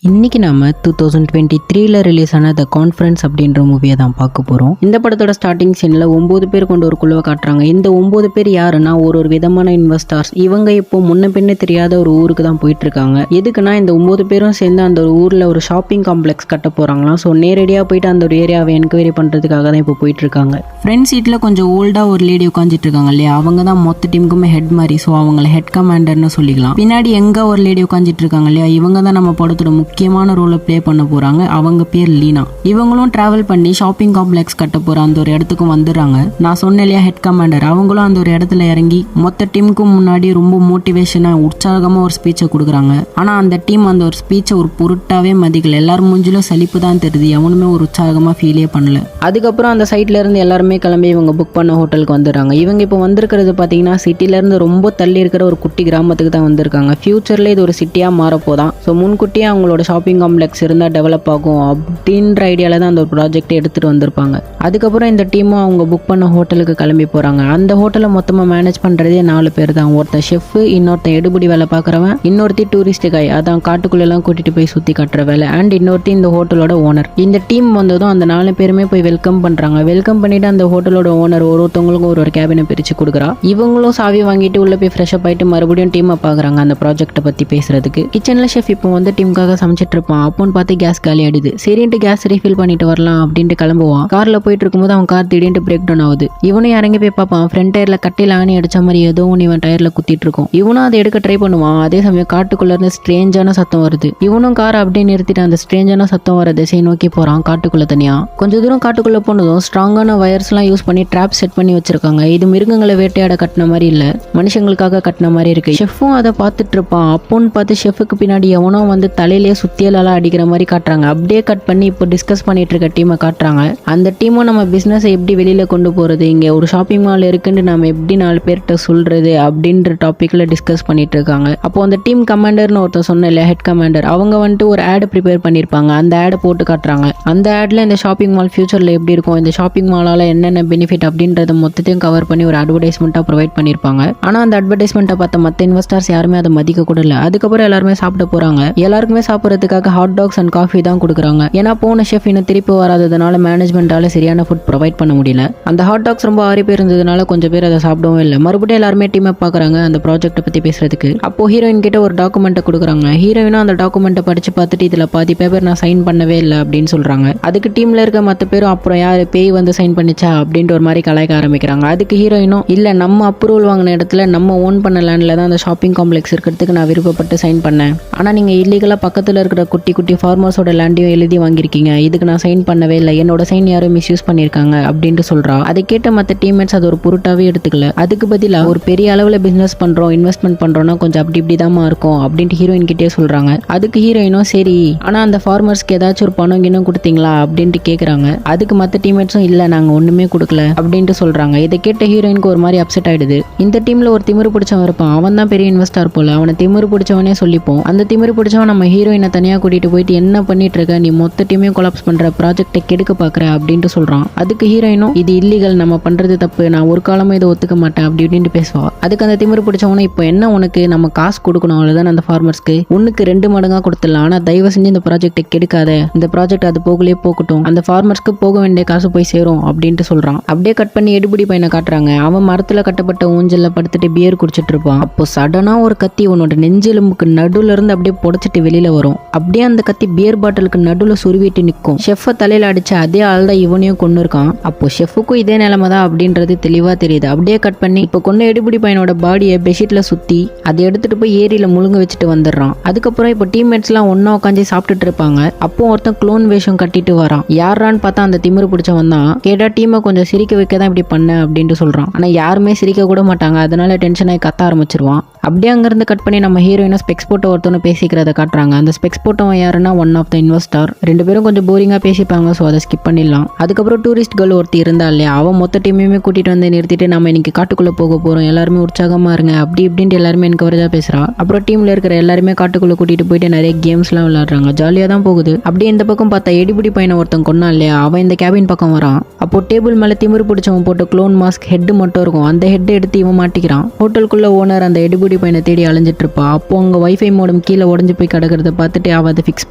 இன்னைக்கு நாம 2023ல ரிலீஸ் ஆன த கான்ஃபரன்ஸ் அப்படின்ற மூவியை தான் பார்க்க போறோம். இந்த படத்தோட ஸ்டார்டிங் சீன்ல 9 பேர் கொண்ட ஒரு குழுவை காட்டுறாங்க. இந்த 9 பேர் யாருன்னா ஒரு விதமான இன்வெஸ்டர்ஸ். இவங்க இப்போ முன்ன பின்ன தெரியாத ஒரு ஊருக்கு தான் போயிட்டு இருக்காங்க. எதுக்குன்னா இந்த 9 பேரும் சேர்ந்து அந்த ஒரு ஊர்ல ஒரு ஷாப்பிங் காம்ப்ளெக்ஸ் கட்ட போறாங்களாம். ஸோ நேரடியாக போயிட்டு அந்த ஒரு ஏரியாவை என்கொயரி பண்றதுக்காக தான் இப்போ போயிட்டு இருக்காங்க. ஃப்ரண்ட் சீட்ல கொஞ்சம் ஓல்டா ஒரு லேடி உட்காந்துட்டு இருக்காங்க இல்லையா, அவங்க தான் மொத்த டீமுக்குமே ஹெட் மாதிரி. ஸோ அவங்களை ஹெட் கமாண்டர்னு சொல்லிக்கலாம். பின்னாடி எங்க ஒரு லேடி உட்காந்துட்டு இருக்காங்க இல்லையா, இவங்க தான் நம்ம படத்தோட முக்கியமான ரோலை ப்ளே பண்ண போறாங்க. அவங்க பேர் லீனா. இவங்களும் டிராவல் பண்ணி ஷாப்பிங் காம்ப்ளெக்ஸ் கட்ட போற அந்த ஒரு இடத்துக்கும் வந்துடுறாங்க. நான் சொன்னேன் இல்லையா ஹெட் கமாண்டர், அவங்களும் அந்த ஒரு இடத்துல இறங்கி மொத்த டீமுக்கும் முன்னாடி ரொம்ப மோட்டிவேஷனா உற்சாகமா ஒரு ஸ்பீச்சை கொடுக்குறாங்க. ஆனா அந்த டீம் அந்த ஒரு ஸ்பீச்சை ஒரு பொருட்டாவே மதிக்கல. எல்லாரும் மூஞ்சிலும் சலிப்பு தான் தெரியுது. எவனுமே ஒரு உற்சாகமா ஃபீலே பண்ணல. அதுக்கப்புறம் அந்த சைட்ல இருந்து எல்லாருமே கிளம்பி இவங்க புக் பண்ண ஹோட்டலுக்கு வந்துடுறாங்க. இவங்க இப்போ வந்திருக்கிறது பாத்தீங்கன்னா சிட்டில இருந்து ரொம்ப தள்ளி இருக்கிற ஒரு குட்டி கிராமத்துக்கு தான் வந்திருக்காங்க. ஃபியூச்சர்ல இது ஒரு சிட்டியா மாறப்போதான். ஸோ முன்கூட்டியே அவங்களோட ஷாப்பிங் காம்ப்ளெக்ஸ் இருந்தால் டெவலப் ஆகும் அப்படின்ற ஐடியாவில் தான் அந்த ஒரு ப்ராஜெக்டை எடுத்துகிட்டு வந்திருப்பாங்க. அதுக்கப்புறம் இந்த டீமும் அவங்க புக் பண்ண ஹோட்டலுக்கு கிளம்பி போகிறாங்க. அந்த ஹோட்டலை மொத்தமாக மேனேஜ் பண்ணுறதே 4 பேர் தான். ஒருத்தன் ஷெஃப், இன்னொருத்தன் எடுபடி வேலை பார்க்குறவன், இன்னொருத்தி டூரிஸ்ட் காய், அதான் காட்டுக்குள்ளெல்லாம் கூட்டிகிட்டு போய் சுற்றி கட்டுற வேலை, அண்ட் இன்னொருத்தி இந்த ஹோட்டலோட ஓனர். இந்த டீம் வந்ததும் அந்த 4 பேருமே போய் வெல்கம் பண்ணுறாங்க. வெல்கம் பண்ணிட்டு அந்த ஹோட்டலோட ஓனர் ஒருத்தவங்களுக்கும் ஒரு கேபினை பிரித்து கொடுக்குறா. இவங்களும் சாவி வாங்கிட்டு உள்ளே போய் ஃப்ரெஷ்அப் ஆகிட்டு மறுபடியும் டீமை பார்க்குறாங்க அந்த ப்ராஜெக்ட்டை பற்றி பேசுறதுக்கு. கிச்சனில் ஷெஃப் இப்போ வந்து டீமுக்காக சமைச்சிட்டு இருப்பான். அப்போன்னு பார்த்து கேஸ் காலி ஆயிடுது. சரின்ட்டு கேஸ் ரீஃபில் பண்ணிட்டு வரலாம் அப்படின்ட்டு கிளம்புவான். கார்ல போயிட்டு இருக்கும்போது அவன் கார் திடீர்னு பிரேக் டவுன் ஆகுது. இவனும் இறங்கி போய் பார்ப்பான். ஃப்ரண்ட் டயர்ல கட்டையில ஆணி அடிச்ச மாதிரி ஏதோ ஒன்று இவன் டயர்ல குத்திட்டு இருக்கும். இவனும் அதை எடுக்க ட்ரை பண்ணுவான். அதே சமயம் காட்டுக்குள்ள இருந்து ஸ்ட்ரேஞ்சான சத்தம் வருது. இவனும் காரை அப்படியே நிறுத்திட்டு அந்த ஸ்ட்ரேஞ்சான சத்தம் வர திசையை நோக்கி போறான். காட்டுக்குள்ள தனியா கொஞ்ச தூரம் காட்டுக்குள்ள போனதும் ஸ்ட்ராங்கான வயர்ஸ் எல்லாம் யூஸ் பண்ணி ட்ராப் செட் பண்ணி வச்சிருக்காங்க. இது மிருகங்களை வேட்டையாட கட்டின மாதிரி இல்ல, மனுஷங்களுக்காக கட்டின மாதிரி இருக்கு. ஷெஃப்பும் அதை பார்த்துட்டு இருப்பான். அப்போன்னு பார்த்து ஷெஃபுக்கு பின்னாடி எவனோ வந்து தலையிலேயே சுத்தியலால அடிக்கிற மாதிரி காட்டுறாங்க. அப்படியே கட் பண்ணி இப்போ டிஸ்கஸ் பண்ணிட்டு இருக்க டீமை காட்டுறாங்க. அந்த டீமும் நம்ம பிசினஸ் எப்படி வெளியில கொண்டு போறது, இங்க ஒரு ஷாப்பிங் மால் இருக்குன்னு நம்ம எப்படி 4 பேர்கிட்ட சொல்றது அப்படின்ற டாபிக்ல டிஸ்கஸ் பண்ணிட்டு இருக்காங்க. அப்போ அந்த டீம் கமாண்டர்னு ஒருத்தர் சொன்ன இல்லையா ஹெட் கமாண்டர், அவங்க வந்துட்டு ஒரு ஆட் ப்ரிப்பேர் பண்ணிருப்பாங்க. அந்த ஆடை போட்டு காட்டுறாங்க. அந்த ஆட்ல இந்த ஷாப்பிங் மால் ஃபியூச்சர்ல எப்படி இருக்கும், இந்த ஷாப்பிங் மாலால என்னென்ன பெனிஃபிட் அப்படின்றத மொத்தத்தையும் கவர் பண்ணி ஒரு அட்வர்டைஸ்மெண்ட்டா ப்ரொவைட் பண்ணிருப்பாங்க. ஆனா அந்த அட்வர்டைஸ்மெண்ட்டை பார்த்த மற்ற இன்வெஸ்டர்ஸ் யாருமே அதை மதிக்க கூட இல்லை. அதுக்கப்புறம் எல்லாருமே சாப்பிட போறாங்க. எல்லாருக்குமே சாப்பிட்றதுக்காக ஹாட் டாக்ஸ் அண்ட் காஃபி தான் கொடுக்குறாங்க. ஏன்னா போன ஷெஃப் இன்னும் திருப்பி வராததுனால மேனேஜ்மெண்டால சரியான ஃபுட் ப்ரொவைட் பண்ண முடியல. அந்த ஹாட் டாக்ஸ் ரொம்ப ஆறி பேர் இருந்ததுனால கொஞ்சம் பேர் அதை சாப்பிடவும் இல்லை. மறுபடியும் எல்லாருமே டீமை பார்க்குறாங்க அந்த ப்ராஜெக்ட்டை பற்றி பேசுறதுக்கு. அப்போ ஹீரோயின் கிட்ட ஒரு டாக்குமெண்ட்டை கொடுக்குறாங்க. ஹீரோயினும் அந்த டாக்குமெண்ட்டை படிச்சு பார்த்துட்டு இதில் பாதி பேப்பர் நான் சைன் பண்ணவே இல்லை அப்படின்னு சொல்றாங்க. அதுக்கு டீம்ல இருக்க மற்ற பேரும் அப்புறம் யார் பேய் வந்து சைன் பண்ணிச்சா அப்படின்ட்டு ஒரு மாதிரி கலாய்க்க ஆரம்பிக்கிறாங்க. அதுக்கு ஹீரோயினும் இல்லை, நம்ம அப்ரூவல் வாங்கின இடத்துல நம்ம ஓன் பண்ண லேண்ட்ல தான் அந்த ஷாப்பிங் காம்ப்ளெக்ஸ் இருக்கிறதுக்கு நான் விருப்பப்பட்டு சைன் பண்ணேன். ஆனால் நீங்கள் இல்லீகலாக பக்கத்தில் இருக்கிற குட்டி குட்டி ஃபார்மர்ஸோட லேண்டையும் எழுதி வாங்கியிருக்கீங்க, இதுக்கு நான் சைன் பண்ணவே இல்லை, என்னோட சைன் யாரும் மிஸ்யூஸ் பண்ணியிருக்காங்க அப்படின்ட்டு சொல்றா. அதை கேட்ட மற்ற டீம்மேட்ஸ் அது ஒரு பொருட்டாவே எடுத்துக்கல. அதுக்கு பதிலாக ஒரு பெரிய அளவில் பிசினஸ் பண்றோம், இன்வெஸ்ட்மெண்ட் பண்றோம்னா கொஞ்சம் அப்படி இப்படிதாமா இருக்கும் அப்படின்ட்டு ஹீரோயின் கிட்டே சொல்றாங்க. அதுக்கு ஹீரோயினும் சரி, ஆனா அந்த ஃபார்மர்ஸ்க்கு ஏதாச்சும் ஒரு பணம் கிணம் கொடுத்தீங்களா அப்படின்ட்டு கேட்குறாங்க. அதுக்கு மற்ற டீம்மேட்ஸும் இல்லை, நாங்க ஒண்ணுமே கொடுக்கல அப்படின்ட்டு சொல்றாங்க. இதை கேட்ட ஹீரோயினுக்கு ஒரு மாதிரி அப்செட் ஆயிடுது. இந்த டீம்ல ஒரு திமிரு பிடிச்சவன் இருப்பான். அவன் தான் பெரிய இன்வெஸ்டர் போல. அவனை திமிரு பிடிச்சவனே சொல்லிப்போம். அந்த திமிரு பிடிச்சவன் நம்ம ஹீரோயினை தனியா கூட்டிட்டு போயிட்டு என்ன பண்ணிட்டு இருக்க, நீ மொத்த டீமையும் கொலாப்ஸ் பண்ற, ப்ராஜெக்டை கெடுக்க பாக்குற அப்படின்ட்டு சொல்றான். அதுக்கு ஹீரோயினும் இது இல்லீகல், நம்ம பண்றது தப்பு, நான் ஒரு காலமும் இதை ஒத்துக்க மாட்டேன் அப்படி இப்படின்ட்டு பேசுவா. அதுக்கு அந்த திமிரு பிடிச்சவனும் இப்போ என்ன உனக்கு, நம்ம காசு கொடுக்கணும் அவ்வளவுதான், அந்த ஃபார்மர்ஸ்க்கு ஒண்ணுக்கு 2 மடங்கா கொடுத்துடலாம், ஆனா தயவு செஞ்சு இந்த ப்ராஜெக்டை கெடுக்காத, இந்த ப்ராஜெக்ட் அது போகலே போகட்டும், அந்த ஃபார்மர்ஸ்க்கு போக வேண்டிய காசு போய் சேரும் அப்படின்ட்டு சொல்றான். அப்படியே கட் பண்ணி எடுபடி பையனை காட்டுறாங்க. அவன் மரத்துல கட்டப்பட்ட ஊஞ்சல்ல படுத்துட்டு பியர் குடிச்சிட்டு இருப்பான். அப்போ சடனா ஒரு கத்தி உன்னோட நெஞ்செலும்புக்கு நடுவுல இருந்து அப்படியே புடைச்சிட்டு வெளியில வரும். அப்படியே அந்த கத்தி பியர் பாட்டிலுக்கு நடுவுல சுருவிட்டு நிற்கும். ஷெஃபை தலையில அடிச்ச அதே ஆள் தான் இவனையும் கொண்டு இருக்கான். அப்போ ஷெஃபுக்கும் இதே நிலைமை தான் அப்படின்றது தெளிவா தெரியுது. அப்படியே கட் பண்ணி இப்போ கொண்ட எடுபடி பையனோட பாடியை பெட்ஷீட்ல சுத்தி அதை எடுத்துட்டு போய் ஏரியில முழுங்க வச்சுட்டு வந்துடுறான். அதுக்கப்புறம் இப்போ டீம்மேட்ஸ் எல்லாம் ஒன்னா உட்காந்து சாப்பிட்டுட்டு இருப்பாங்க. அப்போ ஒருத்தன் க்ளோன் வேஷம் கட்டிட்டு வரான். யாரான்னு பார்த்தா அந்த திமிரு பிடிச்சவன் தான். கேட்டா டீமை கொஞ்சம் சிரிக்க வைக்க தான் இப்படி பண்ண அப்படின்ட்டு சொல்றான். ஆனா யாருமே சிரிக்க கூட மாட்டாங்க. அதனால டென்ஷன் ஆகி கத்த ஆரம்பிச்சிருவான். அப்படியே அங்கிருந்து கட் பண்ணி நம்ம ஹீரோயினும் ஸ்பெக்ஸ் போட்ட ஒருத்தவனை பேசிக்கிறத காட்டுறாங்க. அந்த ஸ்பெக்ஸ் போட்டவன் யாருன்னா ஒன் ஆஃப் த இன்வெஸ்டர். 2 பேரும் கொஞ்சம் போரிங்கா பேசிப்பாங்க. ஸோ அதை ஸ்கிப் பண்ணிடலாம். அதுக்கப்புறம் டூரிஸ்ட் கேர்ள் ஒருத்தி இருந்தா இல்லையா, அவன் மொத்த டீமையுமே கூட்டிட்டு வந்து நிறுத்திட்டு நம்ம இன்னைக்கு காட்டுக்குள்ள போக போறோம், எல்லாருமே உற்சாகமா இருங்க அப்படி இப்படின்ட்டு எல்லாருமே என்கவரேஜா பேசுறா. அப்புறம் டீம்ல இருக்கிற எல்லாருமே காட்டுக்குள்ள கூட்டிட்டு போயிட்டு நிறைய கேம்ஸ் எல்லாம் விளையாடுறாங்க. ஜாலியா தான் போகுது. அப்படியே இந்த பக்கம் பார்த்தா எடிபுடி பையனை ஒருத்தன் கொன்னா இல்லையா, அவன் இந்த கேபின் பக்கம் வரான். அப்போ டேபிள் மேல திமிரு பிடிச்சவன் போட்ட க்ளோன் மாஸ்க் ஹெட் மட்டும் இருக்கும். அந்த ஹெட் எடுத்து இவன் மாட்டிக்கிறான். ஹோட்டலுக்குள்ள ஓனர் அந்த எடுபுடி குட்டி பையனை தேடி அலைஞ்சிட்டு இருப்பா. அப்போ அங்க வைஃபை மோடம் கீழே உடஞ்சு போய் கிடக்கிறத பார்த்துட்டு அவ அதை ஃபிக்ஸ்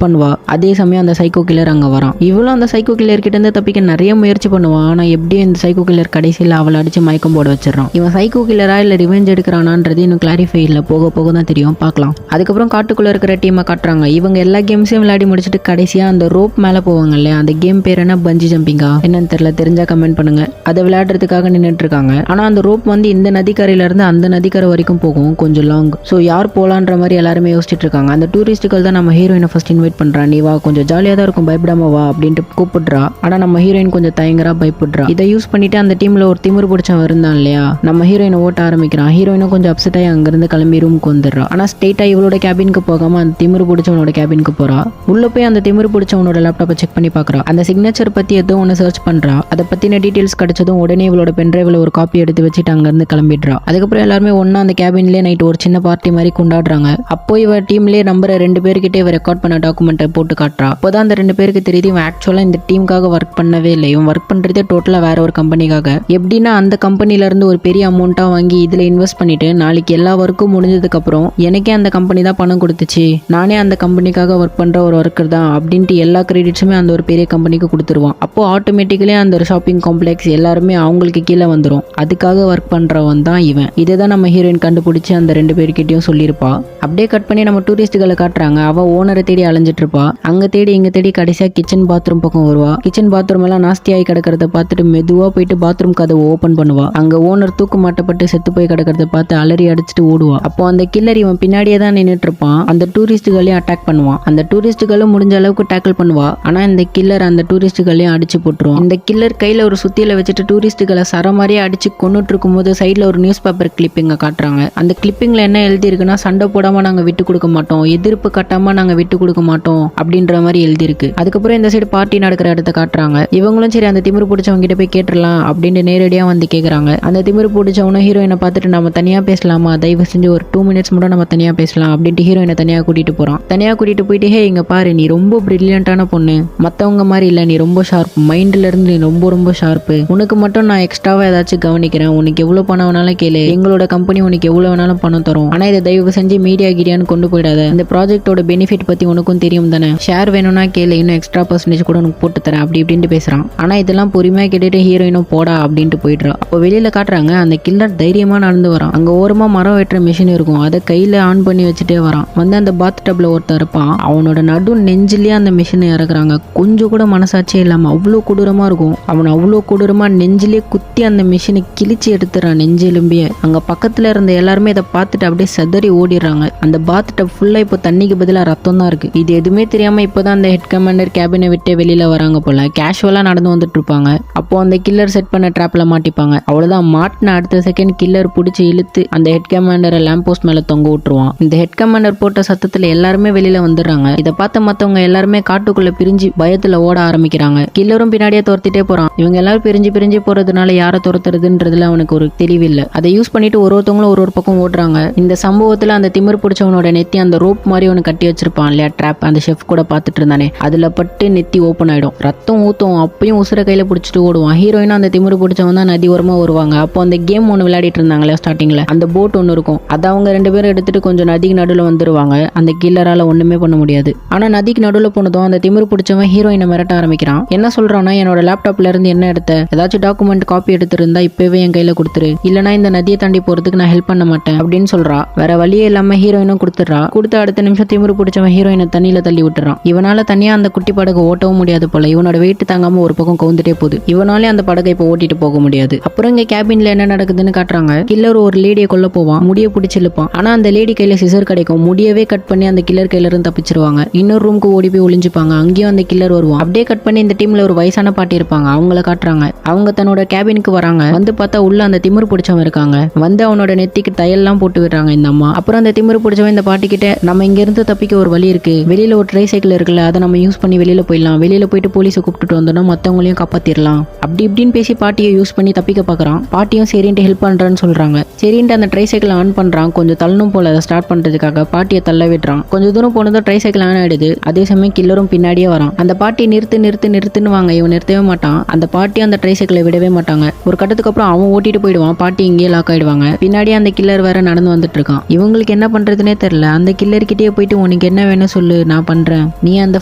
பண்ணுவா. அதே சமயம் அந்த சைக்கோ கில்லர் அங்க வரான். இவளும் அந்த சைக்கோ கில்லர் கிட்ட இருந்து தப்பிக்க நிறைய முயற்சி பண்ணுவான். ஆனா எப்படியும் இந்த சைக்கோ கில்லர் கடைசியில் அவளை அடிச்சு மயக்கம் போட வச்சிடறான். இவன் சைக்கோ கில்லரா இல்ல ரிவெஞ்ச் எடுக்கிறானான்றது இன்னும் கிளாரிஃபை இல்ல, போக போக தான் தெரியும், பார்க்கலாம். அதுக்கப்புறம் காட்டுக்குள்ள இருக்கிற டீமை காட்டுறாங்க. இவங்க எல்லா கேம்ஸையும் விளையாடி முடிச்சுட்டு கடைசியா அந்த ரோப் மேல போவாங்க இல்லையா, அந்த கேம் பேர் என்ன, பஞ்சி ஜம்பிங்கா என்னன்னு தெரியல, தெரிஞ்சா கமெண்ட் பண்ணுங்க. அதை விளையாடுறதுக்காக நின்றுட்டு இருக்காங்க. ஆனா அந்த ரோப் வந்து இந்த நதிக்கரையில இருந்து அந்த நதிக்கரை வரைக்கும் போகும், கொஞ்சம் லாங். ஸோ யார் போலான்ற மாதிரி எல்லாருமே யோசிச்சுட்டு இருக்காங்க. அந்த டூரிஸ்டுகள் தான் நம்ம ஹீரோயினை ஃபர்ஸ்ட் இன்வைட் பண்றா. நீ வா, கொஞ்சம் ஜாலியாக தான் இருக்கும், பயப்படாம வா அப்படின்ட்டு கூப்பிடுறா. ஆனா நம்ம ஹீரோயின் கொஞ்சம் தயங்கரா பயப்படுறா. இதை யூஸ் பண்ணிட்டு அந்த டீம்ல ஒரு திமிரு பிடிச்சவன் இருந்தான் இல்லையா, நம்ம ஹீரோயினை ஓட்ட ஆரம்பிக்கிறான். ஹீரோயினும் கொஞ்சம் அப்செட் ஆகி அங்கிருந்து கிளம்பி ரூமுக்கு வந்துடுறா. ஆனா ஸ்ட்ரெயிட்டா இவளோட கேபினுக்கு போகாம அந்த திமிரு பிடிச்சவனோட கேபினுக்கு போறா. உள்ள போய் அந்த திமிரு பிடிச்சவனோட லேப்டாப்பை செக் பண்ணி பாக்குறா. அந்த சிக்னேச்சர் பத்தி ஏதோ ஒன்று சர்ச் பண்றா. அதை பத்தின டீடைல்ஸ் கிடைச்சதும் உடனே இவளோட பென்ட்ரைவ்ல ஒரு காப்பி எடுத்து வச்சுட்டு அங்க இருந்து கிளம்பிடுறா. அதுக்கப்புறம் எல்லாருமே ஒன்னா அந்த கேபின்லேயே நைட் ஒரு சின்ன பார்ட்டி மாதிரி கொண்டாடுறாங்க. அப்போ இவ டீம்லேயே நம்புற 2 பேர்கிட்ட இவ ரெக்கார்ட் பண்ண டாக்குமெண்ட்டை போட்டு காட்டுறா. அப்போதான் அந்த 2 பேருக்கு தெரியுது இவன் ஆக்சுவலா இந்த டீமுக்காக ஒர்க் பண்ணவே இல்லை, இவன் ஒர்க் பண்றதே டோட்டலா வேற ஒரு கம்பெனிக்காக. எப்படின்னா அந்த கம்பெனில இருந்து ஒரு பெரிய அமௌண்ட்டா வாங்கி இதுல இன்வெஸ்ட் பண்ணிட்டு நாளைக்கு எல்லா ஒர்க்கும் முடிஞ்சதுக்கு அப்புறம் எனக்கே அந்த கம்பெனி தான் பணம் கொடுத்துச்சு, நானே அந்த கம்பெனிக்காக ஒர்க் பண்ற ஒரு ஒர்க்கர் தான் அப்படின்ட்டு எல்லா கிரெடிட்ஸுமே அந்த ஒரு பெரிய கம்பெனிக்கு கொடுத்துருவான். அப்போ ஆட்டோமேட்டிக்கலி அந்த ஷாப்பிங் காம்ப்ளெக்ஸ் எல்லாருமே அவங்களுக்கு கீழே வந்துடும். அதுக்காக ஒர்க் பண்றவன் தான் இவன். இதுதான் நம்ம ஹீரோயின் கண்டுபிடிச்சு அந்த 2 பேர்கிட்டயும் சொல்லியிருப்பா. அப்படியே கட் பண்ணி நம்ம டூரிஸ்டுகளை காட்டுறாங்க. அவ ஓனரை தேடி அலைஞ்சிட்டு இருப்பா. அங்க தேடி இங்க தேடி கடைசியா கிச்சன் பாத்ரூம் பக்கம் வருவா. கிச்சன் பாத்ரூம் எல்லாம் நாஸ்தியாகி கிடக்கிறத பார்த்துட்டு மெதுவா போயிட்டு பாத்ரூம் கதவை ஓபன் பண்ணுவா. அங்க ஓனர் தூக்கு மாட்டப்பட்டு செத்து போய் கிடக்கிறத பார்த்து அலறி அடிச்சுட்டு ஓடுவா. அப்போ அந்த கில்லர் இவன் பின்னாடியே தான் நின்றுட்டு இருப்பான். அந்த டூரிஸ்டுகளையும் அட்டாக் பண்ணுவான். அந்த டூரிஸ்டுகளும் முடிஞ்ச அளவுக்கு டேக்கிள் பண்ணுவா. ஆனா இந்த கில்லர் அந்த டூரிஸ்டுகளையும் அடிச்சு போட்டுருவான். இந்த கில்லர் கையில ஒரு சுத்தியில வச்சுட்டு டூரிஸ்டுகளை சர மாதிரியே அடிச்சு கொண்டுட்டு இருக்கும் போது சைட்ல ஒரு நியூஸ் பேப்பர் கிளிப்பிங்க காட்டுறாங்க. அந்த கிளிப்பிங்ல என்ன எழுதி இருக்குன்னா, சண்டை போடாம நாங்க விட்டு கொடுக்க மாட்டோம், எதிர்ப்பு கட்டாம நாங்க விட்டு கொடுக்க மாட்டோம் அப்படின்ற மாதிரி எழுதி இருக்கு. அதுக்கப்புறம் இந்த சைடு பார்ட்டி நடக்கிற இடத்த காட்டுறாங்க. இவங்களும் சரி அந்த திமிரு பிடிச்சவங்க கிட்ட போய் கேட்டுடலாம் அப்படின்னு நேரடியா வந்து கேக்குறாங்க. அந்த திமிரு பிடிச்சவனும் ஹீரோயினை பார்த்துட்டு நம்ம தனியா பேசலாமா, தயவு செஞ்சு ஒரு 2 மினிட்ஸ் மட்டும் நம்ம தனியா பேசலாம் அப்படின்ட்டு ஹீரோயினை தனியா கூட்டிட்டு போறான். தனியா கூட்டிட்டு போயிட்டு, ஹே இங்க பாரு, நீ ரொம்ப பிரில்லியண்டான பொண்ணு, மத்தவங்க மாதிரி இல்ல, நீ ரொம்ப ஷார்ப், மைண்ட்ல இருந்து நீ ரொம்ப ரொம்ப ஷார்ப்பு, உனக்கு மட்டும் நான் எக்ஸ்ட்ராவா ஏதாச்சும் கவனிக்கிறேன், உனக்கு எவ்வளவு பணம் வேணாலும் கேளு, எங்களோட கம்பெனி உனக்கு எவ்வளவு வேணாலும் பணம் தரும், ஆனா இதை தயவு செஞ்சு மீடியா கிரியான்னு கொண்டு போயிடாத, இந்த ப்ராஜெக்டோட பெனிஃபிட் பத்தி உனக்கும் தெரியும் தானே, ஷேர் வேணும்னா கேளு, இன்னும் எக்ஸ்ட்ரா பர்சன்டேஜ் கூட உனக்கு போட்டு தரேன் அப்படி இப்படின்ட்டு பேசுறான். ஆனா இதெல்லாம் பொறுமையா கேட்டுட்டு ஹீரோயினும் போடா அப்படின்ட்டு போயிடுறா. அப்போ வெளியில காட்டுறாங்க அந்த கில்லர் தைரியமா நடந்து வரான். அங்க ஓரமா மரம் வெட்டுற மிஷின் இருக்கும், அதை கையில ஆன் பண்ணி வச்சுட்டே வரான். வந்து அந்த பாத் டப்ல ஒருத்தர் இருப்பான், அவனோட நடு நெஞ்சிலேயே அந்த மிஷினை இறக்குறாங்க. கொஞ்சம் கூட மனசாட்சியே இல்லாம அவ்வளோ கொடூரமா இருக்கும். அவன் அவ்வளோ கொடூரமா நெஞ்சிலே குத்தி அந்த மிஷினை கிழிச்சு எடுத்துறான் நெஞ்சு எலும்பிய. அங்க பக்கத்துல இருந்த எல்லாருமே இதை பார்த்துட்டு அப்படியே சதறி ஓடிடுறாங்க. அந்த பாத் டப் ஃபுல்லா இப்போ தண்ணிக்கு பதிலாக ரத்தம் தான் இருக்கு. இது எதுவுமே தெரியாம இப்போதான் அந்த ஹெட் கமாண்டர் கேபினை விட்டு வெளியில வராங்க போல. கேஷுவலா நடந்து வந்துட்டு இருப்பாங்க. அப்போ அந்த கில்லர் செட் பண்ண ட்ராப்ல மாட்டிப்பாங்க. அவ்வளவுதான், மாட்டின அடுத்த செகண்ட் கில்லர் பிடிச்சி இழுத்து அந்த ஹெட் கமாண்டரை லேம்ப் போஸ்ட் மேல தொங்க விட்டுருவான். இந்த ஹெட் கமாண்டர் போட்ட சத்தத்துல எல்லாருமே வெளியில வந்துடுறாங்க. இதை பார்த்த மத்தவங்க எல்லாருமே காட்டுக்குள்ள பிரிஞ்சு பயத்துல ஓட ஆரம்பிக்கிறாங்க. கில்லரும் பின்னாடியே துரத்திட்டே போறான். இவங்க எல்லாரும் பிரிஞ்சு பிரிஞ்சு போறதுனால யாரை துரத்துறதுன்றதுல அவனுக்கு ஒரு தெளிவில்லை. அதை யூஸ் பண்ணிட்டு ஒருத்தவங்களும் ஒரு பக்கம் ஓடுறாங்க. இந்த சம்பவத்துல அந்த திமிர் பிடிச்சவனோட நெத்தி அந்த ரோப் மாதிரி ஒன்று கட்டி வச்சிருப்பான் இல்லையா, ட்ராப், அந்த ஷெஃப் கூட பார்த்துட்டு இருந்தானே, அதுல பட்டு நெத்தி ஓப்பன் ஆயிடும், ரத்தம் ஊத்தும். அப்பயும் உசுர கையில பிடிச்சிட்டு ஓடுவான். ஹீரோயினும் அந்த திமிரு பிடிச்சவன் தான் நதி ஓரமா வருவாங்க. அப்போ அந்த கேம் ஒன்று விளையாடிட்டு இருந்தாங்களே ஸ்டார்டிங்ல, அந்த போட் ஒன்று இருக்கும், அதை அவங்க 2 பேரும் எடுத்துட்டு கொஞ்சம் நதிக்கு நடுவில் வந்துருவாங்க. அந்த கில்லரால ஒண்ணுமே பண்ண முடியாது. ஆனா நதிக்கு நடுவில் போனதும் அந்த திமிரு பிடிச்சவன் ஹீரோயினை மிரட்ட ஆரம்பிக்கிறான். என்ன சொல்றான்னா, என்னோட லேப்டாப்ல இருந்து என்ன எடுத்த, ஏதாச்சும் டாக்குமெண்ட் காப்பி எடுத்திருந்தா இப்பவே என் கையில கொடுத்துரு, இல்லனா இந்த நதியை தாண்டி போறதுக்கு நான் ஹெல்ப் பண்ண மாட்டேன் அப்படின்னு சொல்றா. வேற வழியே இல்லாம ஹீரோயினும் கொடுத்துடுறா. கொடுத்த அடுத்த நிமிஷம் திமிரு பிடிச்சவன் ஹீரோயினை தண்ணியில தள்ளி விட்டுறான். இவனால தனியா அந்த குட்டி படகு ஓட்டவும் முடியாது போல. இவனோட வெயிட் தாங்காம ஒரு பக்கம் கவுந்துட்டே போகுது. இவனாலே அந்த படகை இப்ப ஓட்டிட்டு போக முடியாது. அப்புறம் இங்க கேபின்ல என்ன நடக்குதுன்னு காட்டுறாங்க. கில்லர் ஒரு லேடியை கொல்ல போவான். முடிய பிடிச்சி இழுப்பான். ஆனா அந்த லேடி கையில சிசர் கிடைக்கும். முடியவே கட் பண்ணி அந்த கில்லர் கையில இருந்து தப்பிச்சிருவாங்க. இன்னொரு ரூமுக்கு ஓடி போய் ஒளிஞ்சுப்பாங்க. அங்கேயும் அந்த கில்லர் வருவான். அப்படியே கட் பண்ணி இந்த டீம்ல ஒரு வயசான பாட்டி இருப்பாங்க. அவங்கள காட்டுறாங்க. அவங்க தன்னோட கேபினுக்கு வராங்க. வந்து பார்த்தா உள்ள அந்த திமிரு பிடிச்சவன் இருக்காங்க. வந்து அவனோட நெத்திக்கு தையெல்லாம் போட்டு விடுறாங்க இந்த அம்மா. அப்புறம் அந்த திமிரு பிடிச்சவன் இந்த பாட்டி கிட்ட, நம்ம இங்க இருந்து தப்பிக்க ஒரு வழி இருக்கு, வெளியில ஒரு ட்ரை சைக்கிள் இருக்குல்ல, அதை நம்ம யூஸ் பண்ணி வெளியில போயிடலாம், வெளியில போயிட்டு போலீஸை கூப்பிட்டுட்டு வந்தோம்னா மத்தவங்களையும் காப்பாத்திரலாம் அப்படி இப்படின்னு பேசி பாட்டியை யூஸ் பண்ணி தப்பிக்க பார்க்குறான். பாட்டியும் சரின்ட்டு ஹெல்ப் பண்ணுறேன்னு சொல்கிறாங்க. சரின்ட்டு அந்த ட்ரை சைக்கிள் ஆன் பண்ணுறான். கொஞ்சம் தள்ளணும் போல அதை ஸ்டார்ட் பண்ணுறதுக்காக பாட்டியை தள்ள விடுறான். கொஞ்சம் தூரம் போனதும் ட்ரை சைக்கிள் ஆன் ஆயிடுது. அதே சமயம் கில்லரும் பின்னாடியே வரான். அந்த பாட்டி நிறுத்துன்னு வாங்க, இவன் நிறுத்தவே மாட்டான். அந்த பாட்டி அந்த ட்ரை சைக்கிளை விடவே மாட்டாங்க. ஒரு கட்டத்துக்கு அப்புறம் அவன் ஓட்டிட்டு போயிடுவான். பாட்டி இங்கேயே லாக் ஆயிடுவாங்க. பின்னாடியே அந்த கில்லர் வேற நடந்து வந்துட்டு இருக்கான். இவங்களுக்கு என்ன பண்றதுனே தெரியல. அந்த கில்லர் கிட்டே போயிட்டு உனக்கு என்ன வேணும் சொல்லு, நான் பண்றேன். நீ அந்த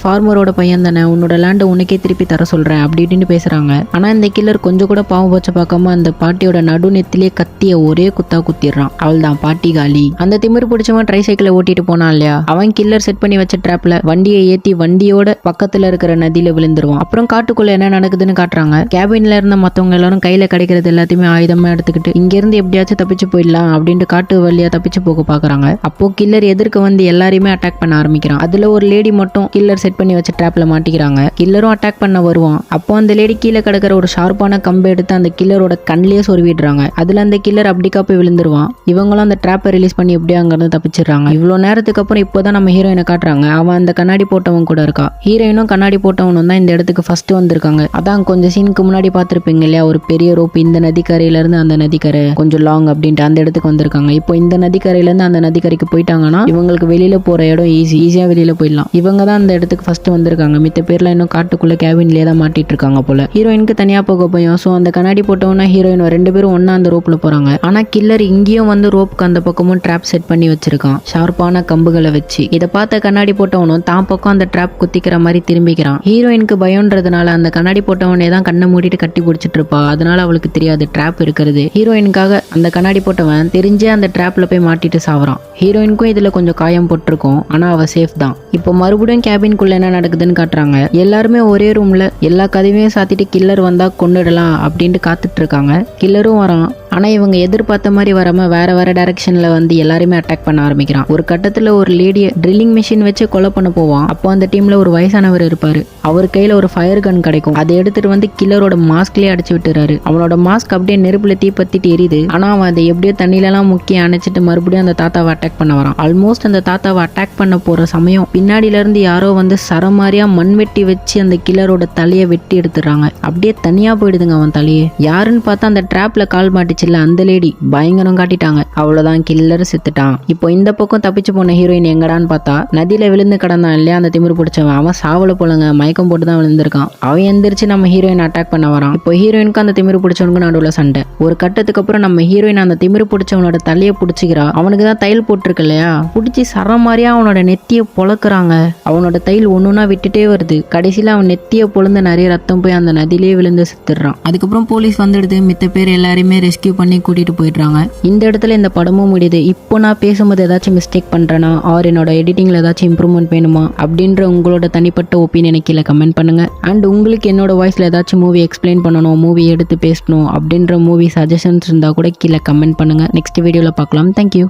ஃபார்மரோட பையன் தானே, உன்னோட லேண்டை உனக்கே திருப்பி தர சொல்றேன் அப்படி இப்படின்னு பேசுறாங்க. ஆனா இந்த கில்லர் கொஞ்சம் கூட பாவம் போச்ச பார்க்காம அந்த பாட்டியோட நடு நெத்திலே கத்திய ஒரே குத்தா குத்திடுறான். அவள் தான் பாட்டி காலி. அந்த திமிரு பிடிச்சவன் ட்ரை சைக்கிளை ஓட்டிட்டு போனான் இல்லையா, அவன் கில்லர் செட் பண்ணி வச்ச ட்ராப்ல வண்டியை ஏத்தி வண்டியோட பக்கத்துல இருக்கிற நதியில விழுந்துருவான். அப்புறம் காட்டுக்குள்ள என்ன நடக்குதுன்னு காட்டுறாங்க. கேபின்ல இருந்த மத்தவங்க எல்லாரும் கையில கிடைக்கிறது எல்லாத்தையுமே ஆயுதமா எடுத்துக்கிட்டு இங்க இருந்து எப்படியாச்சும் தப்பிச்சு போயிடலாம் அப்படின்ட்டு காட்டு வழியா தப்பிச்சு போக பாக்குறாங்க. அப்போ கில்லர் எதிர்க்க வந்து எல்லாரையுமே அட்டாக் பண்ண ஆரம்பிக்கிறான். அதுல ஒரு லேடி மட்டும் கில்லர் செட் பண்ணி வச்ச ட்ராப்ல மாட்டிக்கிறாங்க. கில்லரும் அட்டாக் பண்ண வருவான். அப்போ அந்த லேடி கீழே கிடக்கிற ஒரு ஷார்ப்பான கம்பை எடுத்து அந்த கில்லரோட கண்ணிலேயே சொருவிடுறாங்க. அதுல அந்த கில்லர் அப்படிக்கா போய் விழுந்துருவான். இவங்களும் அந்த ட்ராப்பை ரிலீஸ் பண்ணி எப்படியா அங்க இருந்து தப்பிச்சிடுறாங்க. இவ்வளவு நேரத்துக்கு அப்புறம் இப்போதான் நம்ம ஹீரோயினை காட்டுறாங்க. அவன் அந்த கண்ணாடி போட்டவன் கூட இருக்கா. ஹீரோயினும் கண்ணாடி போட்டவனும் தான் இந்த இடத்துக்கு ஃபர்ஸ்ட் வந்திருக்காங்க. அதான் கொஞ்சம் சீனுக்கு முன்னாடி பார்த்திருப்பீங்க இல்லையா, ஒரு பெரிய ரோப் இந்த நதிக்கரையில இருந்து அந்த நதிக்கரை கொஞ்சம் லாங் அப்படின்ட்டு அந்த இடத்துக்கு வந்திருக்காங்க. இப்போ இந்த நதிக்கரையில இருந்து அந்த நதிக்கரைக்கு போயிட்டாங்கன்னா இவங்களுக்கு வெளியில போற இடம் ஈஸியா வெளியில போயிடலாம். இவங்க தான் அந்த இடத்துக்கு ஃபர்ஸ்ட் வந்திருக்காங்க. மித்த பேர்ல இன்னும் காட்டுக்குள்ள கேபின்லயே தான் மாட்டிட்டு இருக்காங்க போல. ஹீரோயினுக்கு தனியா போக போயும் ஸோ அந்த கண்ணாடி போட்டவனா ஹீரோயின் ரெண்டு பேரும் ஒன்னா அந்த ரோப்ல போறாங்க. ஆனா கில்லர் இங்கேயும் வந்து ரோப்புக்கு அந்த பக்கமும் ட்ராப் செட் பண்ணி வச்சிருக்கான், ஷார்ப்பான கம்புகளை வச்சு. இதை பார்த்த கண்ணாடி போட்டவனும் தான் பக்கம் அந்த ட்ராப் குத்திக்கிற மாதிரி திரும்பிக்கிறான். ஹீரோயினுக்கு பயம்ன்றதுனால அந்த கண்ணாடி போட்டவனே தான் கண்ணை மூடிட்டு கட்டி பிடிச்சிட்டு இருப்பா. அதனால அவளுக்கு தெரியாது ட்ராப் இருக்கிறது. ஹீரோயினுக்காக அந்த கண்ணாடி போட்டவன் தெரிஞ்சே அந்த ட்ராப்ல போய் மாட்டிட்டு சாவறான். ஹீரோயினுக்கும் இதுல கொஞ்சம் காயம் போட்டிருக்கும். ஆனா அவ சேஃப் தான். இப்போ மறுபடியும் கேபின்குள்ள என்ன நடக்குதுன்னு காட்டுறாங்க. எல்லாருமே ஒரே ரூம்ல எல்லா கதவையும் சாத்திட்டு கில்லர் வந்தா கொண்டுடலாம் அப்படின்ட்டு காத்துட்டு இருக்காங்க. கில்லரும் வரான். ஆனா இவங்க எதிர்பார்த்த மாதிரி வராம வேற வேற டைரக்ஷன்ல வந்து எல்லாருமே அட்டாக் பண்ண ஆரம்பிக்கிறான். ஒரு கட்டத்துல ஒரு லேடியை ட்ரில்லிங் மிஷின் வச்சு கொலை பண்ண போவான். அப்போ அந்த டீம்ல ஒரு வயசானவர் இருப்பாரு. அவர் கையில ஒரு ஃபயர் கன் கிடைக்கும். அதை எடுத்துட்டு வந்து கில்லரோட மாஸ்க்லயே அடிச்சு விட்டுறாரு. அவனோட மாஸ்க் அப்படியே நெருப்புல தீ பத்திட்டு எரியுது. ஆனா அவன் அதை எப்படியோ தண்ணில எல்லாம் முக்கி அணைச்சிட்டு மறுபடியும் அந்த தாத்தாவை அட்டாக் பண்ண வரான். ஆல்மோஸ்ட் அந்த தாத்தாவை அட்டாக் பண்ண போற சமயம் பின்னாடில இருந்து யாரோ வந்து சரமாரியா மண்வெட்டி வச்சு அந்த கில்லரோட தலையை வெட்டி எடுத்துறாங்க. அப்படியே தனியா போயிடுதுங்க அவன் தலையே. யாருன்னு பார்த்தா அந்த ட்ராப்ல கால் மாட்டிச்சுல்ல அந்த லேடி பயங்கரம் காட்டிட்டாங்க. அவ்வளவுதான், கில்லர் செத்துட்டான். இப்போ இந்த பக்கம் தப்பிச்சு போன ஹீரோயின் எங்கடான்னு பார்த்தா நதியில விழுந்து கிடந்தான் இல்லையா அந்த திமிரு பிடிச்சவன், அவன் சாவல போலங்க, மயக்கம் போட்டு தான் விழுந்திருக்கான். அவன் எந்திரிச்சு நம்ம ஹீரோயின் அட்டாக் பண்ண வரான். இப்போ ஹீரோயினுக்கு அந்த திமிரு பிடிச்சவனுக்கு நடுவில் சண்டை. ஒரு கட்டத்துக்கு அப்புறம் நம்ம ஹீரோயின் அந்த திமிரு பிடிச்சவனோட தலையை பிடிச்சிக்கிறா. அவனுக்கு தான் தையல் போட்டிருக்கு இல்லையா, பிடிச்சி சரமாரியா அவனோட நெத்தியை பொழக்கிறாங்க. அவனோட தையல் ஒண்ணுன்னா விட்டுட்டே வருது. கடைசியில அவன் நெத்தியை பொழுந்து நிறைய ரத்தம் போய் அந்த நதியிலே விழுந்து செத்துடுறான். அதுக்கப்புறம் போலீஸ் வந்துடுது. மித்த பேர் எல்லாருமே ரெஸ்கியூ பண்ணி கூட்டிட்டு போயிடுறாங்க. இந்த இடத்துல இந்த படமும் முடியுது. இப்போ நான் பேசும்போது ஏதாச்சும் மிஸ்டேக் பண்றேனா ஆர் என்னோட எடிட்டிங்ல ஏதாச்சும் இம்ப்ரூவ்மெண்ட் வேணுமா அப்படின்ற உங்களோட தனிப்பட்ட ஒப்பீனியனை கீழே கமெண்ட் பண்ணுங்க. அண்ட் உங்களுக்கு என்னோட வாய்ஸ்ல ஏதாச்சும் மூவி எக்ஸ்பிளைன் பண்ணணும், மூவி எடுத்து பேசணும் அப்படின்ற மூவி சஜஷன்ஸ் இருந்தா கூட கீழே கமெண்ட் பண்ணுங்க. நெக்ஸ்ட் வீடியோல பார்க்கலாம். தேங்க்யூ.